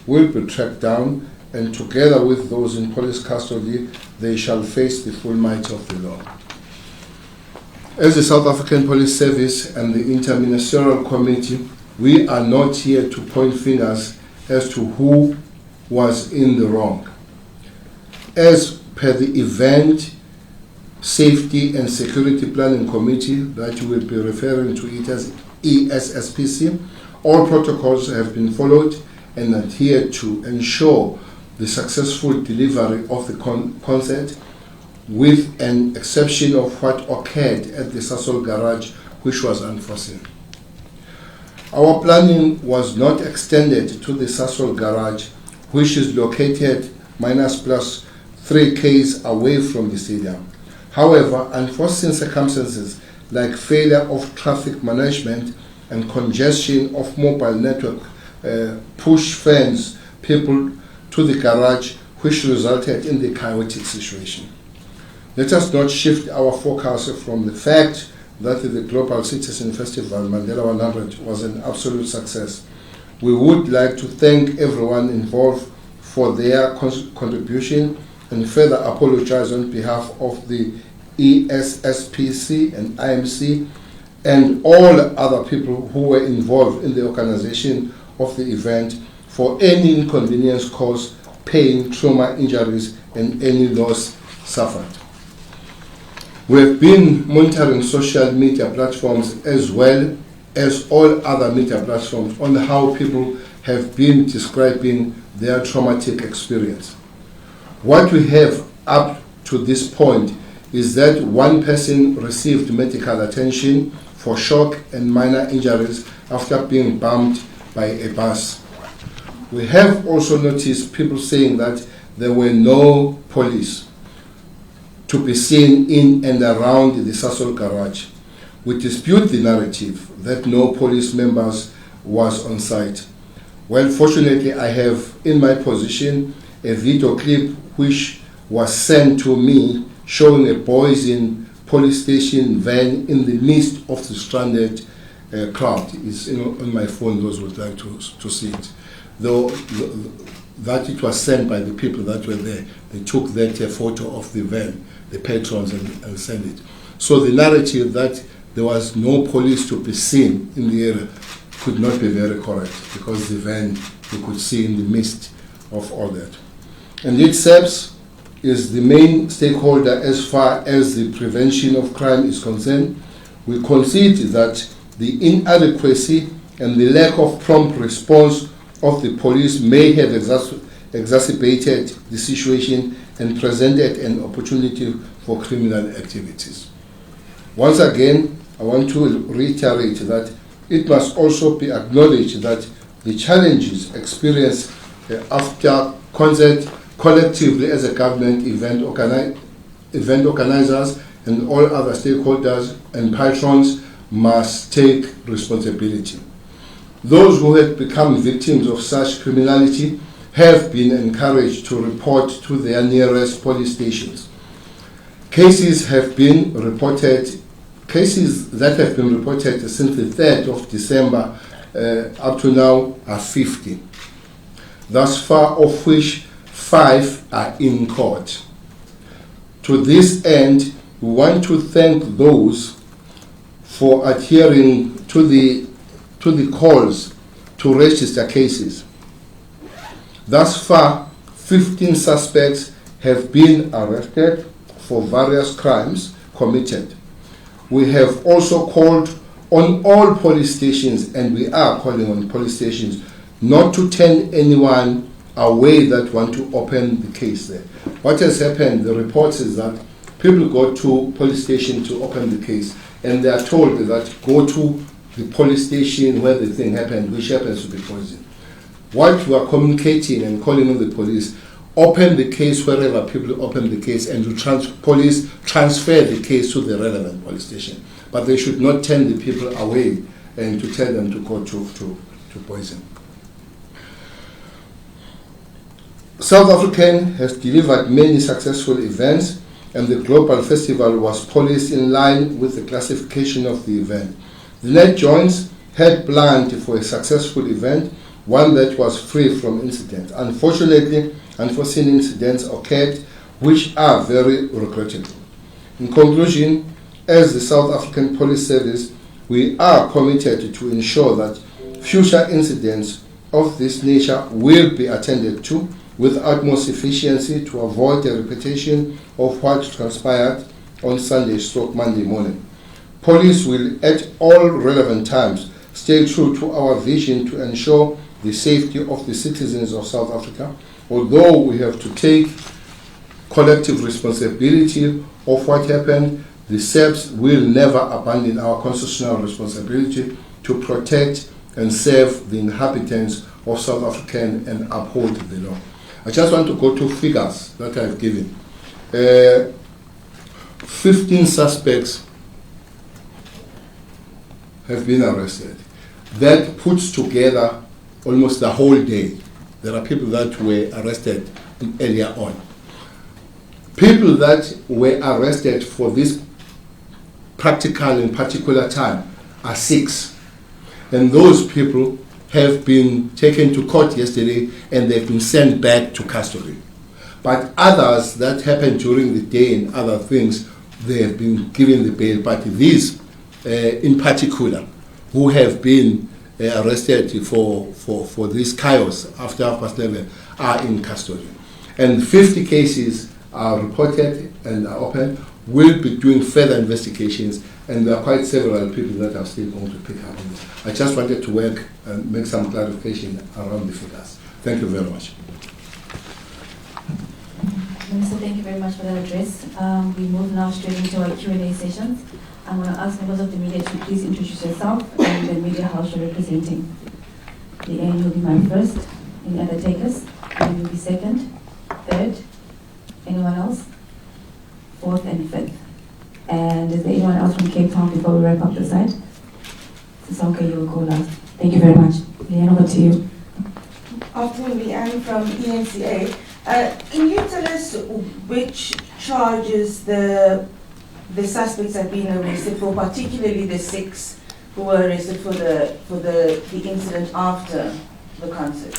will be tracked down, and together with those in police custody, they shall face the full might of the law. As the South African Police Service and the Interministerial Committee, we are not here to point fingers as to who was in the wrong. As per the Event Safety and Security Planning Committee, that you will be referring to it as ESSPC, all protocols have been followed and adhered to ensure the successful delivery of the concert, with an exception of what occurred at the Sasol garage, which was unforeseen. Our planning was not extended to the Sasol garage, which is located -+3 km away from the stadium. However, unforeseen circumstances like failure of traffic management and congestion of mobile network push fans people to the garage, which resulted in the chaotic situation. Let us not shift our focus from the fact that the Global Citizen Festival Mandela 100 was an absolute success. We would like to thank everyone involved for their contribution and further apologize on behalf of the ESSPC and IMC and all other people who were involved in the organization of the event for any inconvenience caused, pain, trauma, injuries, and any loss suffered. We have been monitoring social media platforms as well as all other media platforms on how people have been describing their traumatic experience. What we have up to this point is that one person received medical attention for shock and minor injuries after being bumped by a bus. We have also noticed people saying that there were no police to be seen in and around the Sasol garage. We dispute the narrative that no police members was on site. Well, fortunately, I have in my possession a video clip which was sent to me showing a Boysen police station van in the midst of the stranded crowd. It's on my phone, those would like to see it. Though that it was sent by the people that were there. They took that photo of the van, the patrons, and sent it. So the narrative that there was no police to be seen in the area could not be very correct, because the van you could see in the midst of all that. And it SAPS is the main stakeholder as far as the prevention of crime is concerned. We concede that the inadequacy and the lack of prompt response of the police may have exacerbated the situation and presented an opportunity for criminal activities. Once again, I want to reiterate that it must also be acknowledged that the challenges experienced after concert collectively as a government event organizers and all other stakeholders and patrons must take responsibility. Those who have become victims of such criminality have been encouraged to report to their nearest police stations. Cases that have been reported since the 3rd of December up to now are 50. Thus far, of which 5 are in court. To this end, we want to thank those for adhering to the calls to register cases. Thus far, 15 suspects have been arrested for various crimes committed. We have also called on all police stations, and we are calling on police stations, not to turn anyone away that want to open the case there. What has happened, the reports is that people go to police station to open the case, and they are told that go to the police station where the thing happened, which happens to be Poison. What we are communicating and calling on the police, open the case wherever people open the case, and police transfer the case to the relevant police station. But they should not turn the people away and to tell them to go to Poison. South African has delivered many successful events, and the Global Festival was policed in line with the classification of the event. The net joints had planned for a successful event one that was free from incidents. Unfortunately, unforeseen incidents occurred which are very regrettable. In conclusion, as the South African Police Service, we are committed to ensure that future incidents of this nature will be attended to with utmost efficiency to avoid a repetition of what transpired on Monday morning. Police will at all relevant times stay true to our vision to ensure the safety of the citizens of South Africa, although we have to take collective responsibility of what happened. The SAPS will never abandon our constitutional responsibility to protect and serve the inhabitants of South Africa and uphold the law. I just want to go to figures that I've given. 15 suspects have been arrested. That puts together almost the whole day. There are people that were arrested earlier on. People that were arrested for this practical and particular time are 6. And those people have been taken to court yesterday and they've been sent back to custody. But others that happened during the day and other things, they have been given the bail. But these in particular, who have been arrested for this chaos after 11:30 are in custody. And 50 cases are reported and are open. We'll be doing further investigations, and there are quite several people that are still going to pick up on this. I just wanted to work and make some clarification around the figures. Thank you very much. Minister, thank you very much for that address. We move now straight into our Q&A sessions. I'm going to ask members of the media to please introduce yourself and the media house you're representing. The AN will be my first. Any other takers? AN will be second, third. Anyone else? Fourth and fifth. And is there anyone else from Cape Town before we wrap up the site? Sisonke, you will go last. Thank you very much. Leanne, over to you. Afternoon, Leanne from ENCA. Can you tell us which charges the suspects have been arrested for, particularly the 6 who were arrested for the incident after the concert?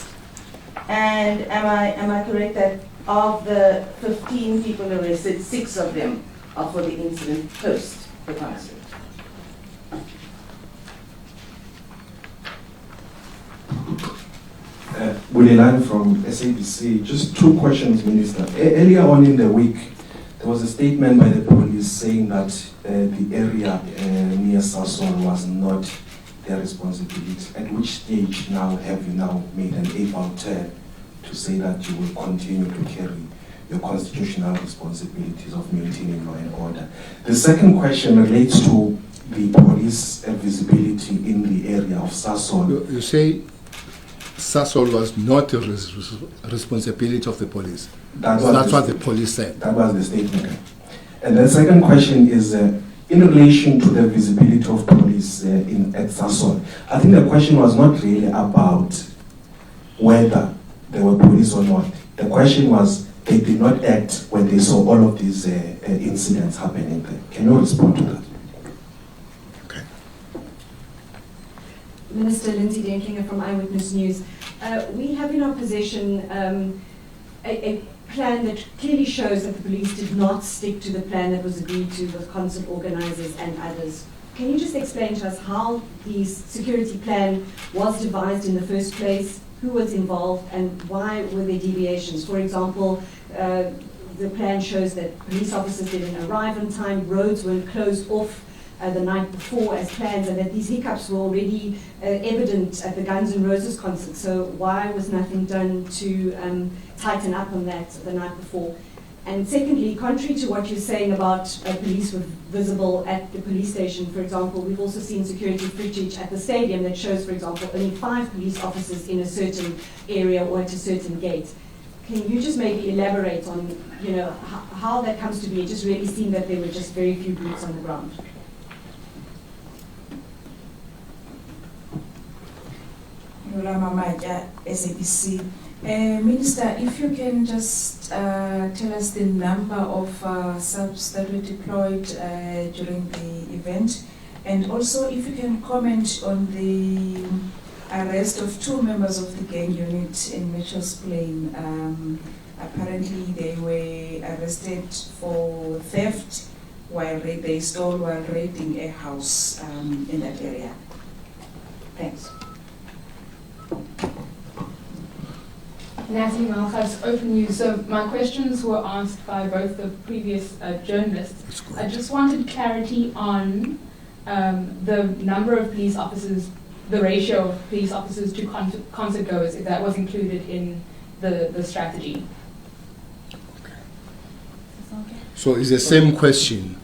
And am I correct that of the 15 people arrested, 6 of them are for the incident post the concert? Bulelan from SABC. Just 2 questions, Minister. Earlier on in the week, there was a statement by the police saying that the area near Sasol was not their responsibility. At which stage now have you now made an able turn to say that you will continue to carry your constitutional responsibilities of maintaining law and order? The second question relates to the police visibility in the area of Sasol. You say Sasol was not the responsibility of the police. That's what the police said. That was the statement. And the second question is in relation to the visibility of police at Sasol. I think the question was not really about whether there were police or not. The question was they did not act when they saw all of these incidents happening there. Can you respond to that? Okay. Minister Lindsay Denklinger from Eyewitness News. We have in our possession a plan that clearly shows that the police did not stick to the plan that was agreed to with concert organizers and others. Can you just explain to us how the security plan was devised in the first place, who was involved, and why were there deviations? For example, the plan shows that police officers didn't arrive on time, roads weren't closed off the night before as planned, and that these hiccups were already evident at the Guns N' Roses concert. So why was nothing done to tighten up on that the night before? And secondly, contrary to what you're saying about police were visible at the police station, for example, we've also seen security footage at the stadium that shows, for example, only 5 police officers in a certain area or at a certain gate. Can you just maybe elaborate on, how that comes to be? It just really seemed that there were just very few boots on the ground. SABC. Minister, if you can just tell us the number of subs that were deployed during the event, and also if you can comment on the arrest of 2 members of the gang unit in Mitchell's Plain. Apparently, they were arrested for theft while they stole while raiding a house in that area. Thanks. Natalie Malchus, Open News. So my questions were asked by both the previous journalists. I just wanted clarity on the number of police officers, the ratio of police officers to concert goers, if that was included in the strategy. So it's the same question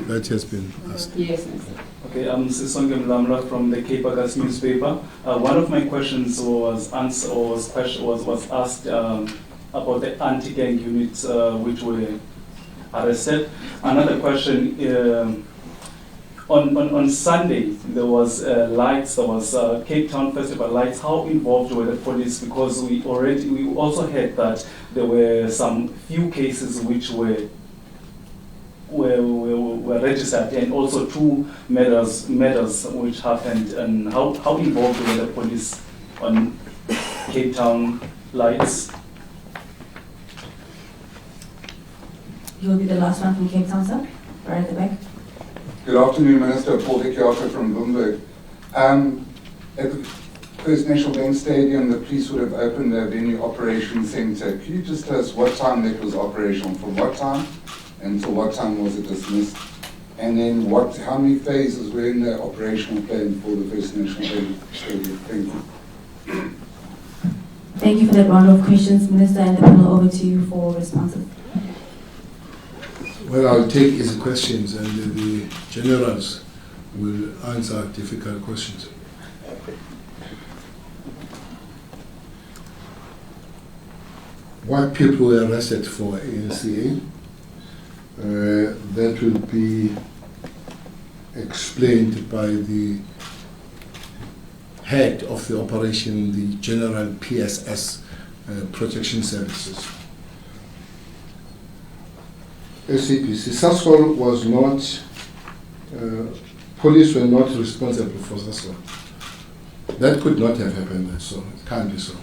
that has been asked. Yes, Minister. Okay, I'm Sisonge Mlamla from the Cape August newspaper. One of my questions was asked about the anti-gang units which were arrested. Another question, on Sunday there was lights, there was Cape Town Festival lights. How involved were the police? Because we also heard that there were some few cases which were registered, and also 2 murders which happened. And how involved were the police on Cape Town lights? You'll be the last one from Cape Town, sir. Right at the back. Good afternoon, Minister. Paul Bheki from Bloomberg. At the First National Bank Stadium, the police would have opened their venue operations centre. Could you just tell us what time that was operational, from what time until what time was it dismissed? And then how many phases were in the operational plan for the First National Bank Stadium? Thank you. Thank you for that round of questions, Minister, and the panel over to you for responses. Well, I'll take easy questions and the generals will answer difficult questions. What people were arrested for ANCA, that will be explained by the head of the operation, the General PSS Protection Services. SAPC, Sasol was not, police were not responsible for Sasol. That could not have happened, so it can't be so.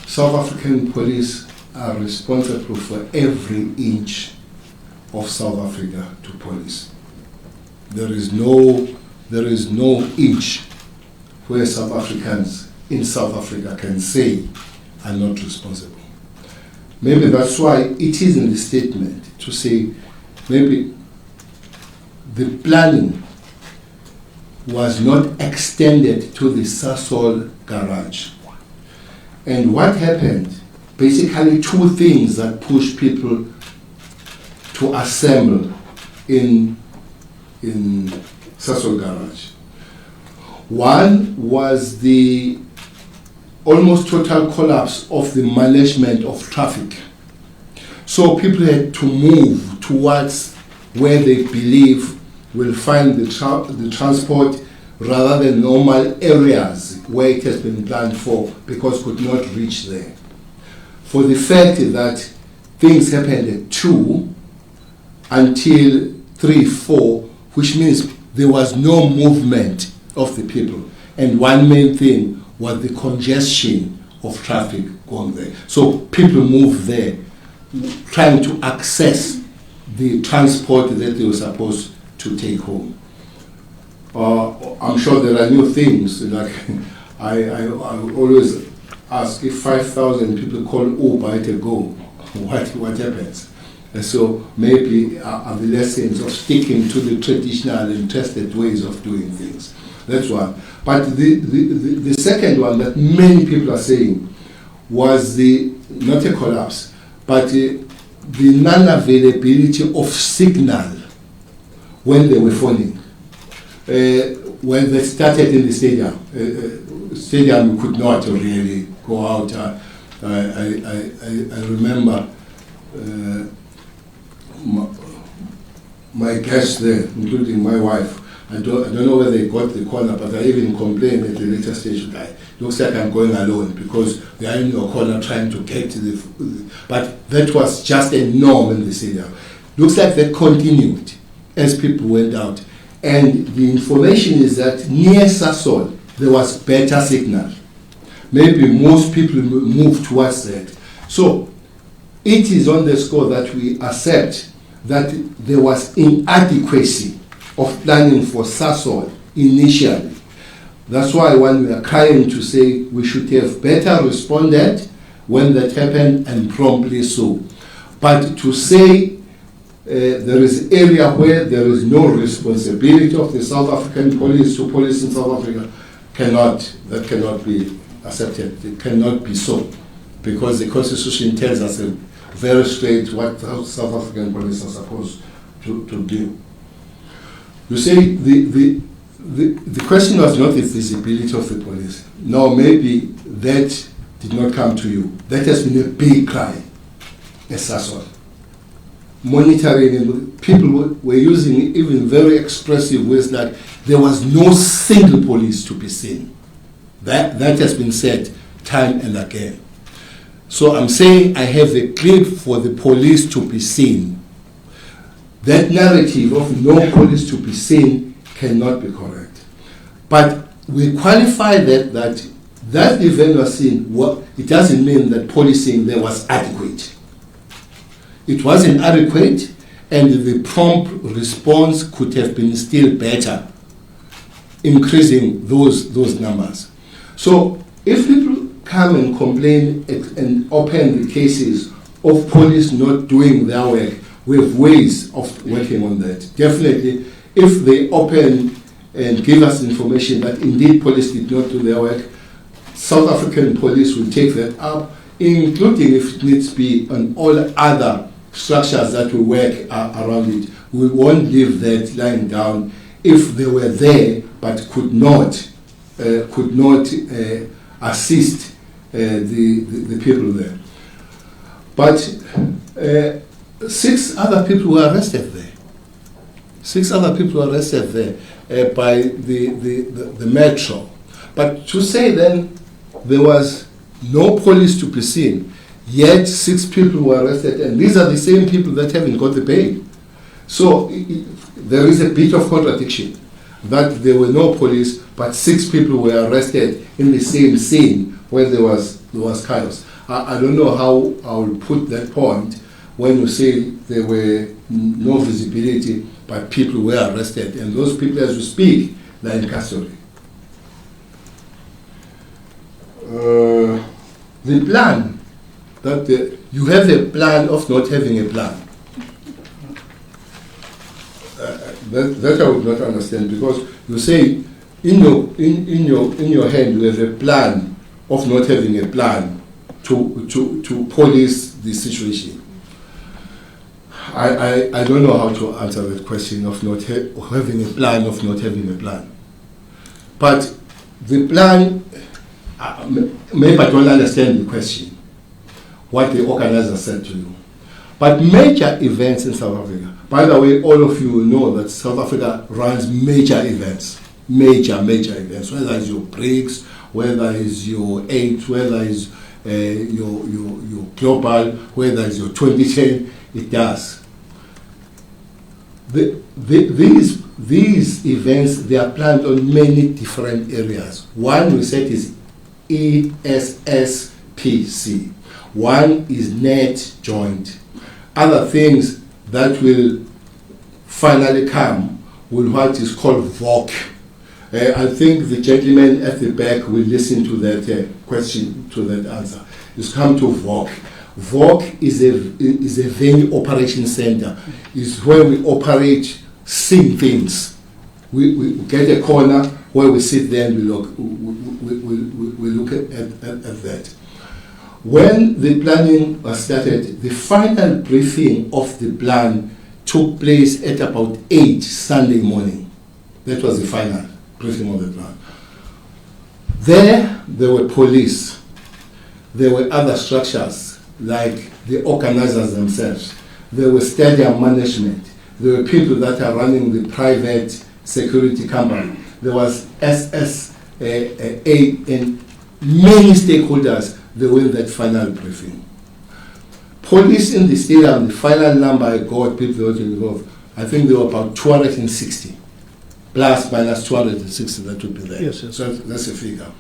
South African police are responsible for every inch of South Africa to police. There is no inch where South Africans in South Africa can say are not responsible. Maybe that's why it is in the statement to say maybe the planning was not extended to the Sasol garage. And what happened, basically 2 things that pushed people to assemble in Sasol garage. One was the almost total collapse of the management of traffic. So people had to move towards where they believe will find the transport rather than normal areas where it has been planned for, because could not reach there. For the fact that things happened at 2 until 3, 4, which means there was no movement of the people. And one main thing was the congestion of traffic going there. So people moved there, trying to access the transport that they were supposed to take home. I'm sure there are new things, like I always ask, if 5,000 people call Uber to go, what happens? And so maybe are the lessons of sticking to the traditional and trusted ways of doing things. That's one. But the second one that many people are saying was not a collapse, but the non-availability of signal when they were phoning. When they started in the stadium, stadium could not really go out. I remember my guests there, including my wife. I don't know whether they got the corner, but I even complained at the later stage that looks like I'm going alone because they are in your corner trying to get to the. But that was just a norm in the stadium. Looks like that continued as people went out. And the information is that near Sasol, there was better signal. Maybe most people move towards that. So it is on the score that we accept that there was inadequacy of planning for Sasol initially. That's why when we are trying to say we should have better responded when that happened and promptly so. But to say there is area where there is no responsibility of the South African police to police in South Africa, that cannot be accepted. It cannot be so, because the Constitution tells us very straight what South African police are supposed to do. You say the question was not the visibility of the police. No, maybe that did not come to you. That has been a big cry, as Sasol. Monitoring, and people were using even very expressive words like there was no single police to be seen. That has been said time and again. So I'm saying I have a clip for the police to be seen. That narrative of no police to be seen cannot be correct. But we qualify that event was seen. It doesn't mean that policing there was adequate. It wasn't adequate, and the prompt response could have been still better, increasing those numbers. So if people come and complain and open the cases of police not doing their work, we have ways of working on that. Definitely, if they open and give us information that indeed police did not do their work, South African police will take that up, including if it needs to be on all other structures that will work around it. We won't leave that lying down if they were there but could not assist the people there. But 6 other people were arrested there. 6 other people were arrested there by the metro. But to say then there was no police to be seen, yet 6 people were arrested, and these are the same people that haven't got the bail. So there is a bit of contradiction that there were no police, but 6 people were arrested in the same scene where there was chaos. I don't know how I will put that point when you say there were no visibility, but people were arrested, and those people, as we speak, are in custody. The plan, that you have a plan of not having a plan. That I would not understand, because you say in your hand you have a plan of not having a plan to police the situation. I don't know how to answer that question of not having a plan of not having a plan. But the plan, maybe I don't understand the question, what the organizer said to you. But major events in South Africa, by the way, all of you know that South Africa runs major events, major events, whether it's your BRICS, whether it's your 8, whether it's your global, whether it's your 2010, it does. These events, they are planned on many different areas. One we said is ESSPC. One is net joint. Other things that will finally come will what is called VOC. I think the gentleman at the back will listen to that question, to that answer. It's come to VOC. VOC is a venue operation center. It's where we operate, seeing things. We get a corner where we sit there and we look at that. When the planning was started, the final briefing of the plan took place at about 8 Sunday morning. That was the final briefing of the plan. There were police. There were other structures, like the organizers themselves. There was stadium management. There were people that are running the private security company. There was SSA and many stakeholders. They were in that final briefing. Police in the stadium, the final number I got, people that were involved, I think there were about 260. plus minus 260, that would be there. Yes, yes. So that's a figure.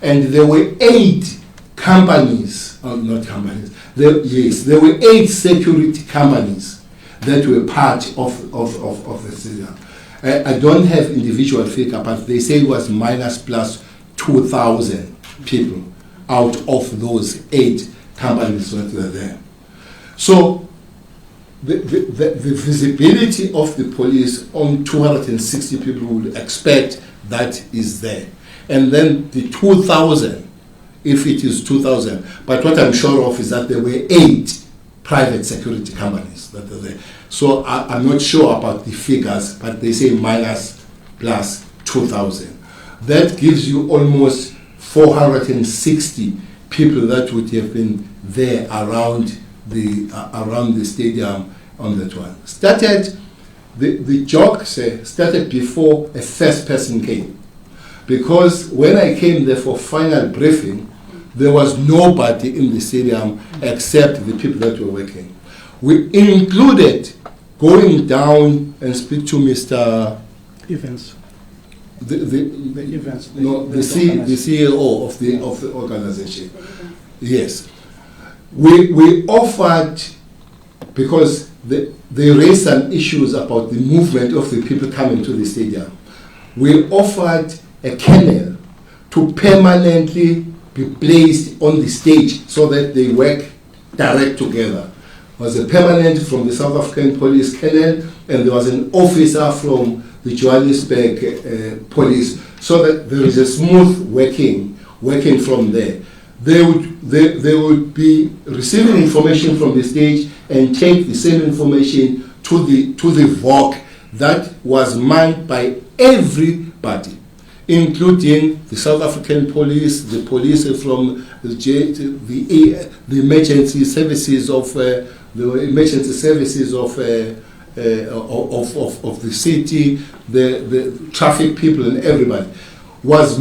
And there were 8 companies, not companies, there were 8 security companies that were part of the stadium. I don't have individual figure, but they say it was minus plus 2,000 people out of those 8 companies that were there. So the visibility of the police on 260 people would expect that is there. And then the 2,000, if it is 2,000, but what I'm sure of is that there were 8 private security companies that are there. So I'm not sure about the figures, but they say minus plus 2,000. That gives you almost 460 people that would have been there around the stadium on that one. The joke started before a first person came. Because when I came there for final briefing, there was nobody in the stadium except the people that were working. We included going down and speak to Mr. Events. The events. the CEO of the organization. Yes. We offered, because they raised some issues about the movement of the people coming to the stadium. We offered a kennel to permanently be placed on the stage so that they work direct together. There was a permanent from the South African Police kennel, and there was an officer from the Johannesburg police, so that there is a smooth working from there. They would be receiving information from the stage and take the same information to the VOC that was manned by everybody, including the South African police, the police from the emergency services of of the city, the traffic people, and everybody was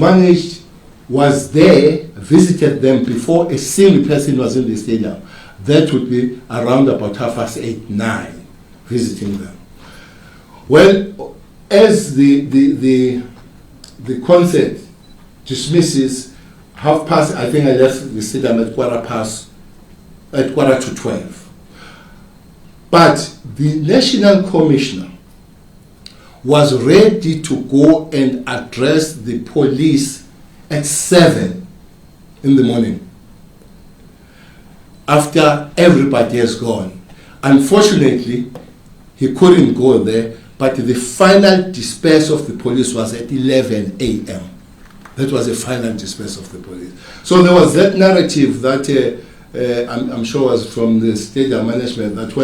there, visited them before a single person was in the stadium. That would be around about 8:30, 9, visiting them. Well, as the concert dismisses, I think I left the stadium at quarter to 12. But the National Commissioner was ready to go and address the police at 7 in the morning, after everybody has gone. Unfortunately, he couldn't go there, but the final disperse of the police was at 11 a.m. That was the final disperse of the police. So there was that narrative that I'm sure was from the stadium management, that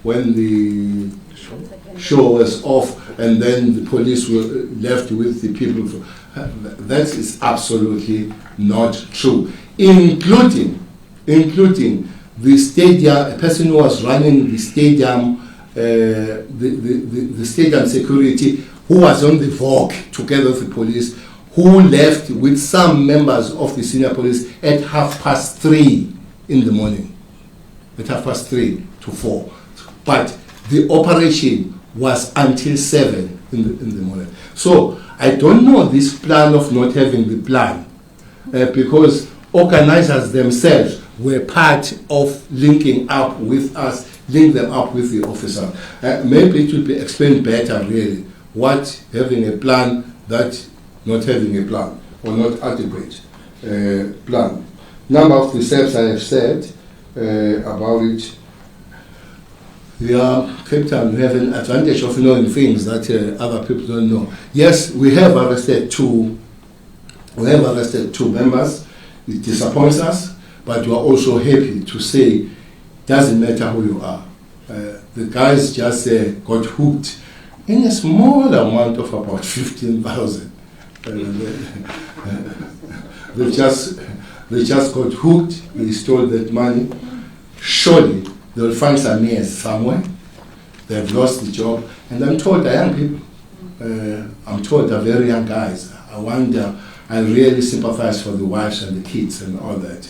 when the show was off and then the police were left with the people. That is absolutely not true. Including the stadium, a person who was running the stadium, the stadium security, who was on the VOC together with the police, who left with some members of the senior police at 3:30 in the morning, at 3:30 to 4. But the operation was until 7 in the morning. So I don't know this plan of not having the plan, because organizers themselves were part of linking up with us, link them up with the officer. Maybe it will be explained better, really, what having a plan, that not having a plan, or not adequate plan. Number of the steps I have said about it. Yeah, Cape Town, we have an advantage of knowing things that other people don't know. Yes, we have arrested two members. It disappoints us, but we are also happy to say, doesn't matter who you are. The guys just got hooked in a small amount of about 15,000. They just got hooked. They stole that money. Surely they will find some years somewhere. They have lost the job, and I'm told they're young people. I'm told they're very young guys. I wonder. I really sympathize for the wives and the kids and all that.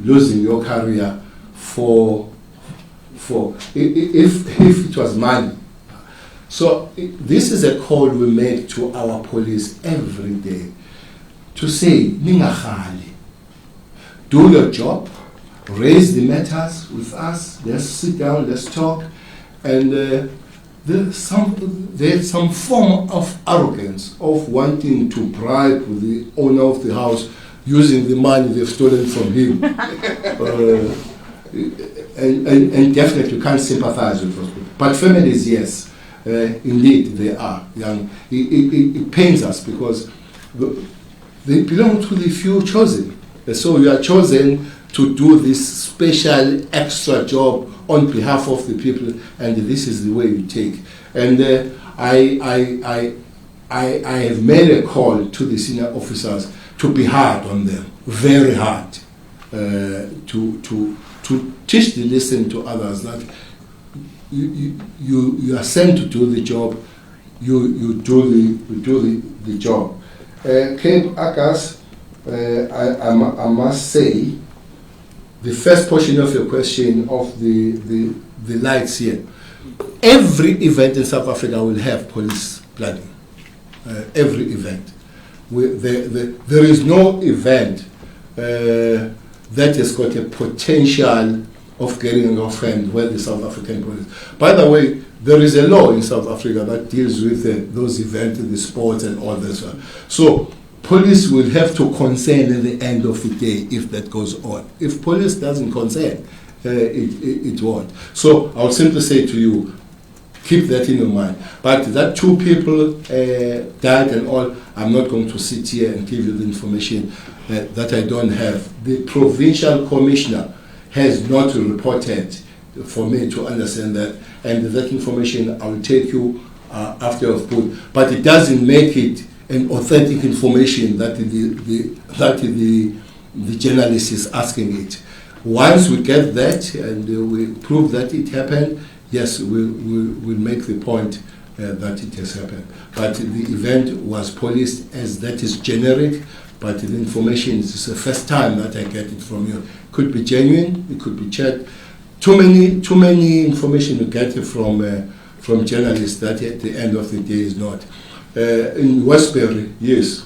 Losing your career for if it was money. So this is a call we make to our police every day to say, "Ningakhali, do your job, raise the matters with us. Let's sit down, let's talk." And there's some form of arrogance of wanting to bribe the owner of the house using the money they've stolen from him. And definitely can't sympathize with those people. But families, yes, indeed they are. It pains us because they belong to the few chosen. So you are chosen to do this special extra job on behalf of the people, and this is the way you take. And I have made a call to the senior officers to be hard on them, very hard, to teach the lesson to others that you are sent to do the job, you do the job. Cape Akas, I must say, the first portion of your question of the lights here, every event in South Africa will have police planning. Every event. There is no event that has got a potential of getting offended where the South African police. By the way, there is a law in South Africa that deals with those events, the sports and all this. So police will have to consent at the end of the day if that goes on. If police doesn't consent, it won't. So I would simply say to you, keep that in your mind. But that 2 people died and all, I'm not going to sit here and give you the information that I don't have. The provincial commissioner has not reported for me to understand that, and that information I will take you after I've put. But it doesn't make it an authentic information that the journalist is asking it. Once we get that and we prove that it happened, yes, we'll make the point that it has happened. But the event was policed, as that is generic, but the information is the first time that I get it from you. Could be genuine, it could be checked. Too many information you get from journalists that at the end of the day is not. In Westbury, yes.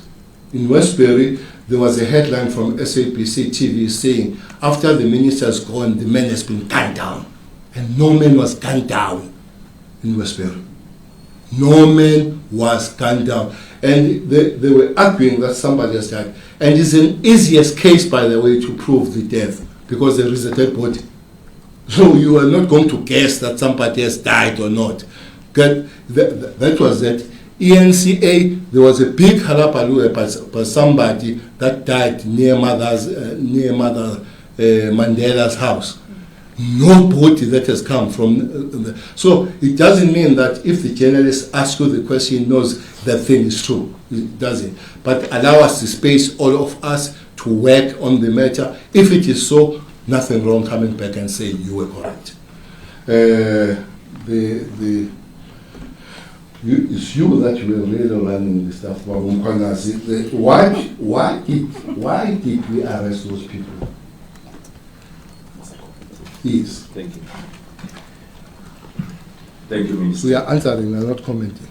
In Westbury, there was a headline from SABC TV saying, after the minister's gone, the man has been gunned down. And no man was gunned down in Westbury. No man was gunned down. And they were arguing that somebody has died. And it's an easiest case, by the way, to prove the death, because there is a dead body. So you are not going to guess that somebody has died or not. That was that. ENCA, there was a big halapalu by somebody that died near Mother Mandela's house. Nobody that has come from so it doesn't mean that if the journalist asks you the question, knows that thing is true. It doesn't. But allow us the space, all of us, to work on the matter. If it is so, nothing wrong coming back and saying you were correct. It's you that were really running the stuff. Why did we arrest those people? Yes. Thank you. Thank you, Minister. We are answering, we are not commenting.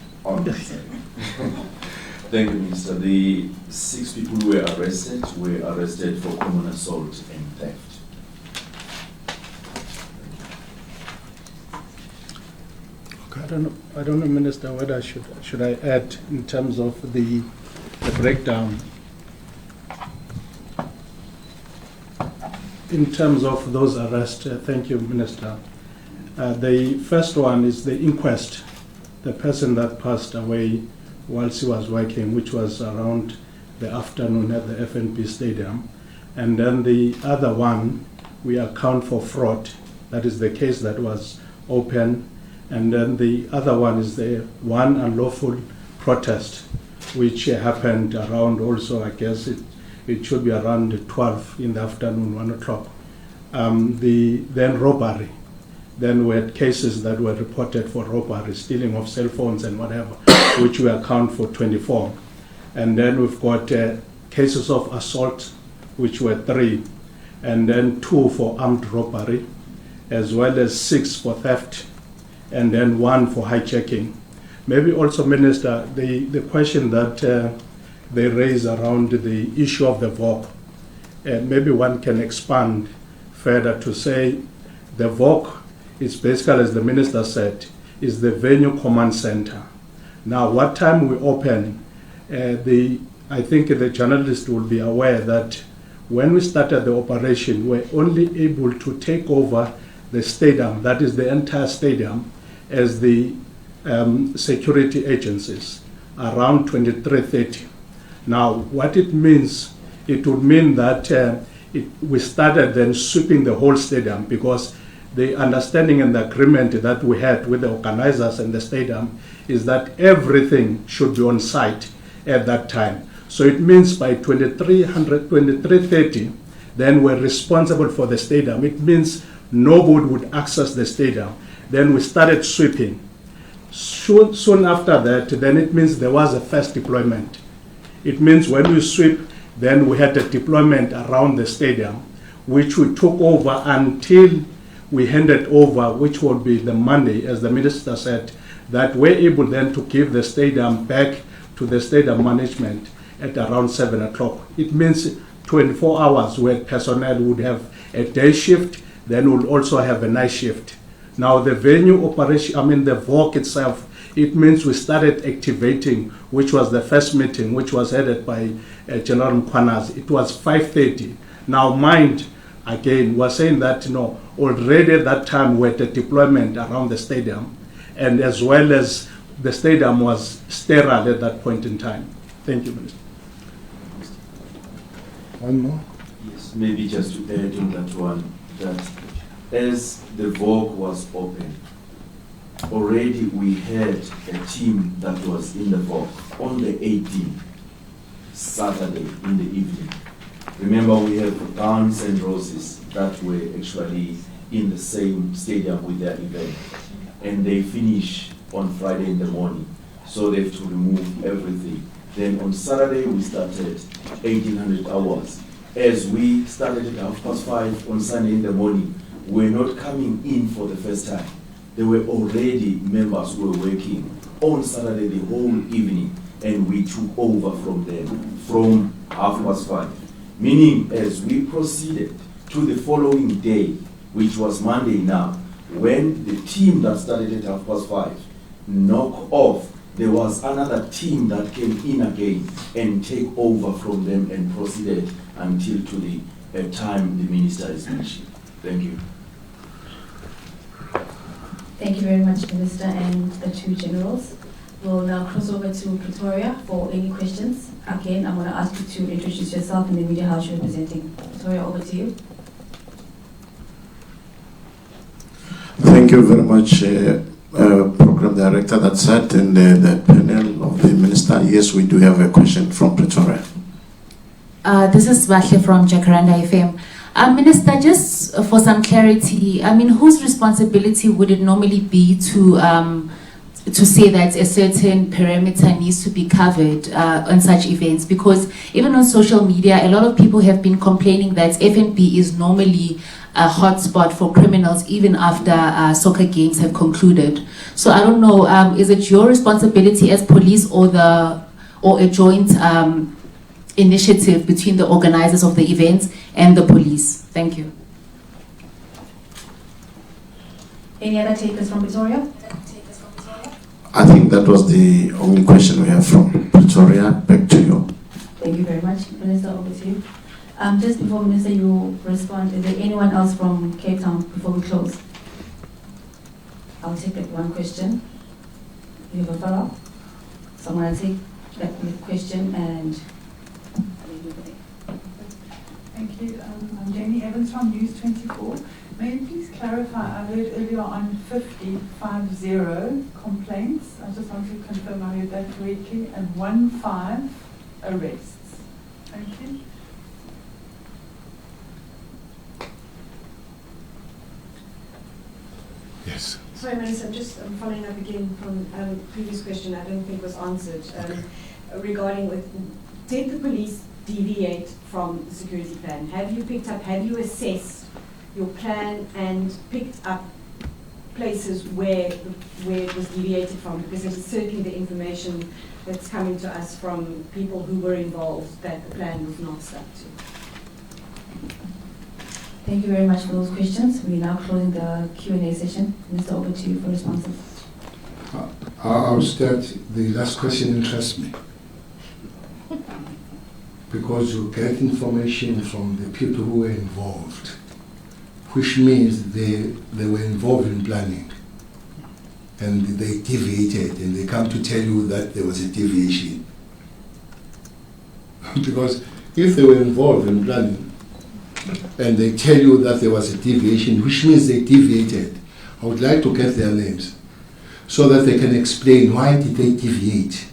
Thank you, Minister. The 6 people who were arrested for common assault and theft. I don't know, Minister, whether should I add in terms of the breakdown. In terms of those arrests, thank you, Minister. The first one is the inquest, the person that passed away whilst he was working, which was around the afternoon at the FNP Stadium. And then the other one, we account for fraud. That is the case that was open. And then the other one is the one unlawful protest, which happened around also, I guess it should be around 12 in the afternoon, 1 o'clock. Then robbery. Then we had cases that were reported for robbery, stealing of cell phones and whatever, which we account for 24. And then we've got cases of assault, which were 3, and then 2 for armed robbery, as well as 6 for theft, and then 1 for hijacking. Maybe also, Minister, the question that they raise around the issue of the VOC, maybe one can expand further to say the VOC is basically, as the Minister said, is the venue command center. Now, what time we open, I think the journalist will be aware that when we started the operation, we were only able to take over the stadium, that is the entire stadium, as the security agencies, around 23:30. Now, what it means, it would mean that we started then sweeping the whole stadium, because the understanding and the agreement that we had with the organizers and the stadium is that everything should be on site at that time. So it means by 23:30, then we're responsible for the stadium. It means nobody would access the stadium. Then we started sweeping. Soon after that, then it means there was a first deployment. It means when we sweep, then we had a deployment around the stadium, which we took over until we handed over, which would be the Monday, as the Minister said, that we're able then to give the stadium back to the stadium management at around 7 o'clock. It means 24 hours where personnel would have a day shift, then we'll also have a night shift. Now the venue operation, the VOC itself, it means we started activating, which was the first meeting, which was headed by General Mkhwanazi. It was 5:30. Now mind, again, we're saying that already at that time we had a deployment around the stadium, and as well as the stadium was sterile at that point in time. Thank you, Minister. One more? Yes, maybe just to add on that one, that as the VOC was open, already we had a team that was in the VOC on the 18th, Saturday in the evening. Remember, we have Guns and Roses that were actually in the same stadium with their event, and they finish on Friday in the morning, so they have to remove everything. Then on Saturday we started 1800 hours. As we started at 5:30 on Sunday in the morning, we're not coming in for the first time. There were already members who were working on Saturday the whole evening, and we took over from them from 5:30. Meaning, as we proceeded to the following day, which was Monday now, when the team that started at 5:30 knocked off, there was another team that came in again and take over from them and proceeded until to the time the Minister is mentioned. Thank you. Thank you very much, Minister, and the two generals. We'll now cross over to Pretoria for any questions. Again, I'm going to ask you to introduce yourself and the media house you're representing. Pretoria, over to you. Thank you very much, Program Director. That said, in the panel of the Minister, yes, we do have a question from Pretoria. This is Vahle from Jacaranda FM. Minister, just for some clarity, whose responsibility would it normally be to say that a certain perimeter needs to be covered on such events? Because even on social media, a lot of people have been complaining that FNB is normally a hotspot for criminals even after soccer games have concluded. So I don't know, is it your responsibility as police or a joint initiative between the organizers of the events and the police? Thank you. Any other takers from Pretoria? I think that was the only question we have from Pretoria. Back to you. Thank you very much. Minister, over to you. Just before Minister, you respond, is there anyone else from Cape Town before we close? I'll take that one question. You have a follow-up? Someone will take that question and... Thank you. I'm Jamie Evans from News 24. May you please clarify, I heard earlier on 50 complaints. I just want to confirm I heard that correctly, and 15 arrests. Thank you. Yes. Sorry, Minister, I'm just following up again from the previous question I don't think was answered regarding did the police deviate from the security plan? Have you assessed your plan and picked up places where it was deviated from, because it is certainly the information that's coming to us from people who were involved that the plan was not stuck to. Thank you very much for those questions. We're now closing the Q&A session. Mr. Over to you for responses. I'll start. The last question interests me because you get information from the people who were involved, which means they were involved in planning and they deviated and they come to tell you that there was a deviation. Because if they were involved in planning and they tell you that there was a deviation, which means they deviated, I would like to get their names so that they can explain why did they deviate.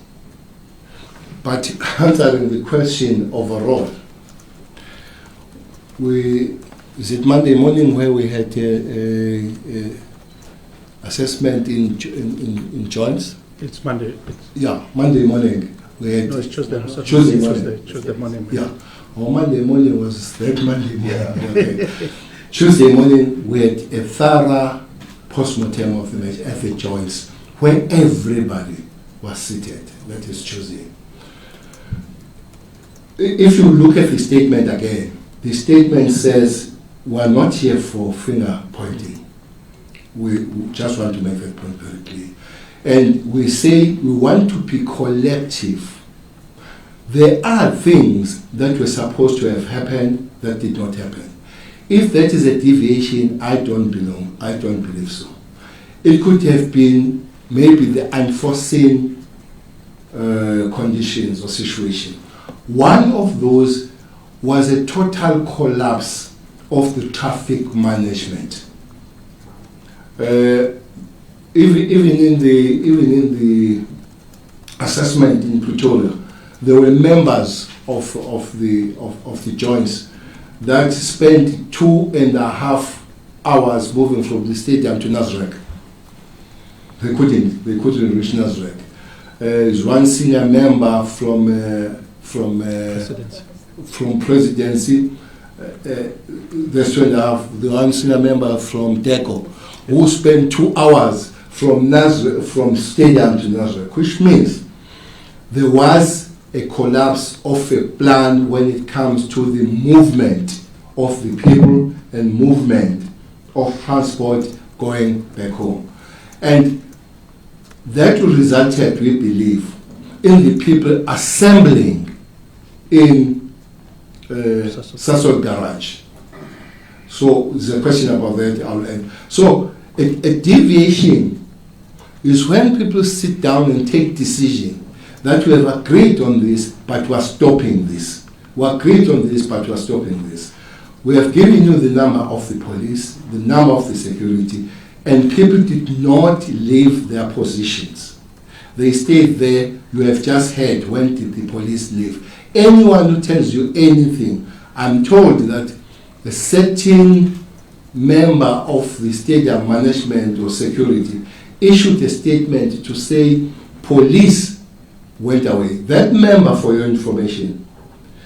But answering the question overall, is it Monday morning where we had a assessment in joints? It's Monday. Yeah, Monday morning. We had No, it's Tuesday. Tuesday morning. Yeah. Our Monday morning was that Monday morning. Yeah. Okay. Tuesday morning we had a thorough post-mortem of the joints where everybody was seated. That is Tuesday. If you look at the statement again, the statement says we are not here for finger pointing. We just want to make that point very clear. And we say we want to be collective. There are things that were supposed to have happened that did not happen. If that is a deviation, I don't believe so. It could have been maybe the unforeseen conditions or situation. One of those was a total collapse of the traffic management. Even in the assessment in Pretoria, there were members of the joints that spent 2.5 hours moving from the stadium to Nasrec. They couldn't reach Nasrec. There's one senior member from presidency. There's 2.5. The one senior member from DECO who spent 2 hours from stadium to Nasrec, which means there was a collapse of a plan when it comes to the movement of the people and movement of transport going back home. And that resulted, we believe, in the people assembling in Sasol Garage. So there's a question about that. I'll end. So a deviation is when people sit down and take decision that we have agreed on this, but we are stopping this. We agreed on this, but we are stopping this. We have given you the number of the police, the number of the security, and people did not leave their positions. They stayed there. You have just heard when did the police leave. Anyone who tells you anything, I'm told that a certain member of the stadium management or security issued a statement to say police went away. That member, for your information,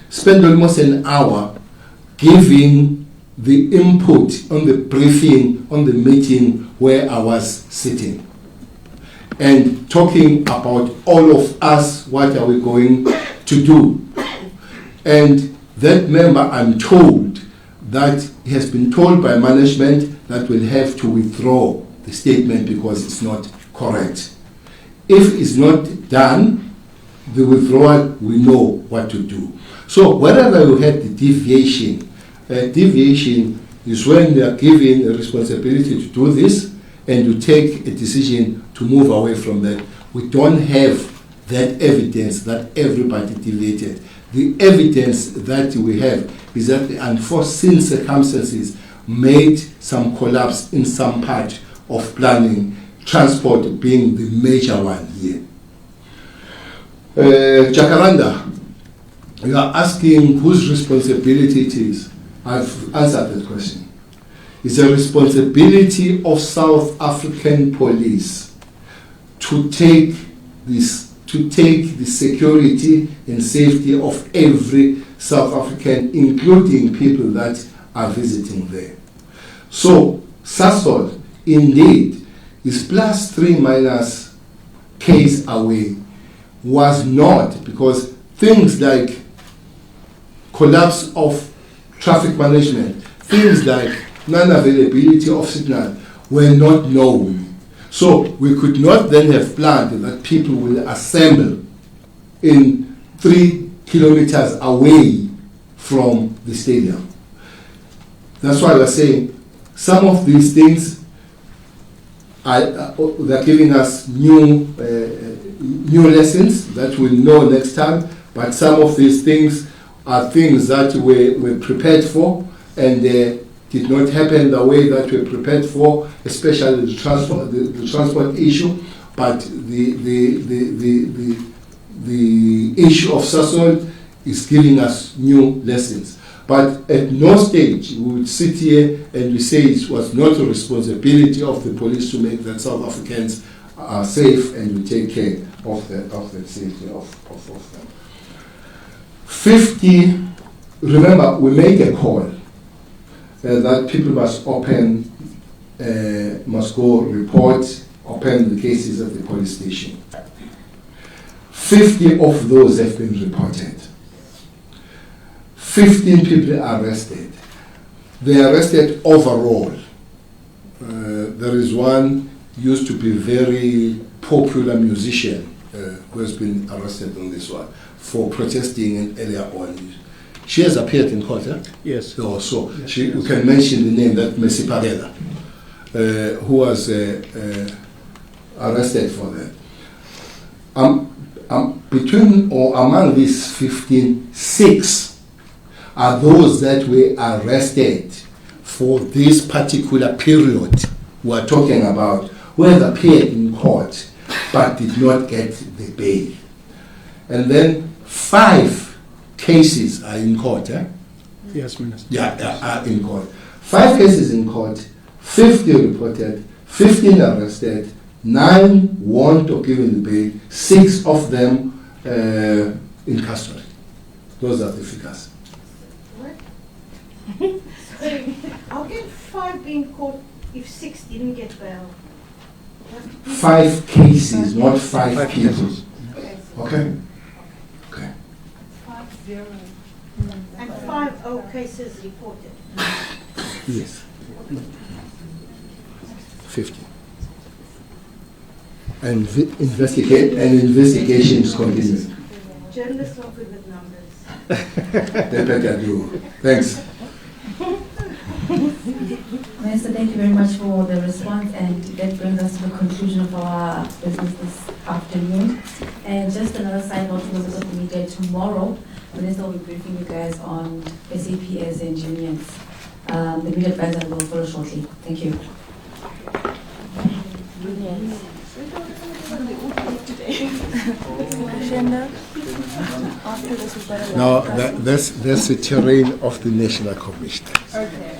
spent almost an hour giving the input on the briefing, on the meeting where I was sitting, and talking about all of us, what are we going to do. And that member, I'm told, that he has been told by management that we'll have to withdraw the statement because it's not correct. If it's not done, the withdrawal, we know what to do. So wherever you had the deviation, deviation is when you are given a responsibility to do this and you take a decision to move away from that. We don't have that evidence that everybody deviated. The evidence that we have is that the unforeseen circumstances made some collapse in some part of planning, transport being the major one here. Jacaranda, you are asking whose responsibility it is. I've answered that question. It's a responsibility of South African police to take the security and safety of every South African, including people that are visiting there. So Sasol indeed is +3 minus case away was not, because things like collapse of traffic management, things like non-availability of signal were not known. So we could not then have planned that people will assemble in 3 kilometers away from the stadium. That's why we're saying some of these things they're giving us new lessons that we'll know next time, but some of these things are things that we're prepared for and did not happen the way that we're prepared for, especially the transport issue. But the issue of Sasol is giving us new lessons. But at no stage we would sit here and we say it was not a responsibility of the police to make that South Africans are safe, and we take care of the safety of them. 50, remember, we made a call that people must must go report, open the cases at the police station. 50 of those have been reported. 15 people are arrested. They are arrested overall. There is one used to be very popular musician who has been arrested on this one for protesting earlier on. She has appeared in court, eh? Yes. So Yes, we yes. can mention the name, that Messi Parela, who was arrested for that. Between or among these 15, 6 are those that were arrested for this particular period we are talking about, who have appeared in court but did not get the bail. And then 5 cases are in court, eh? Yes, Minister. Are in court. 5 cases in court, 50 reported, 15 arrested, 9 warned or given the bail, 6 of them in custody. Those are the figures. Sorry, how can 5 be in court if 6 didn't get bail? 5 cases, not 5 people. cases. Okay? Okay. 5-0. And 5 cases reported. Yes. 50. And investigation is continuing. Journalists are good with numbers. They better do. Thanks. Minister, thank you very much for the response, and that brings us to the conclusion of our business this afternoon. And just another side note to members of the media, tomorrow, Minister will be briefing you guys on SAP as engineers. The media advisor will follow shortly. Thank you. Now, that's the terrain of the National Commission. Okay.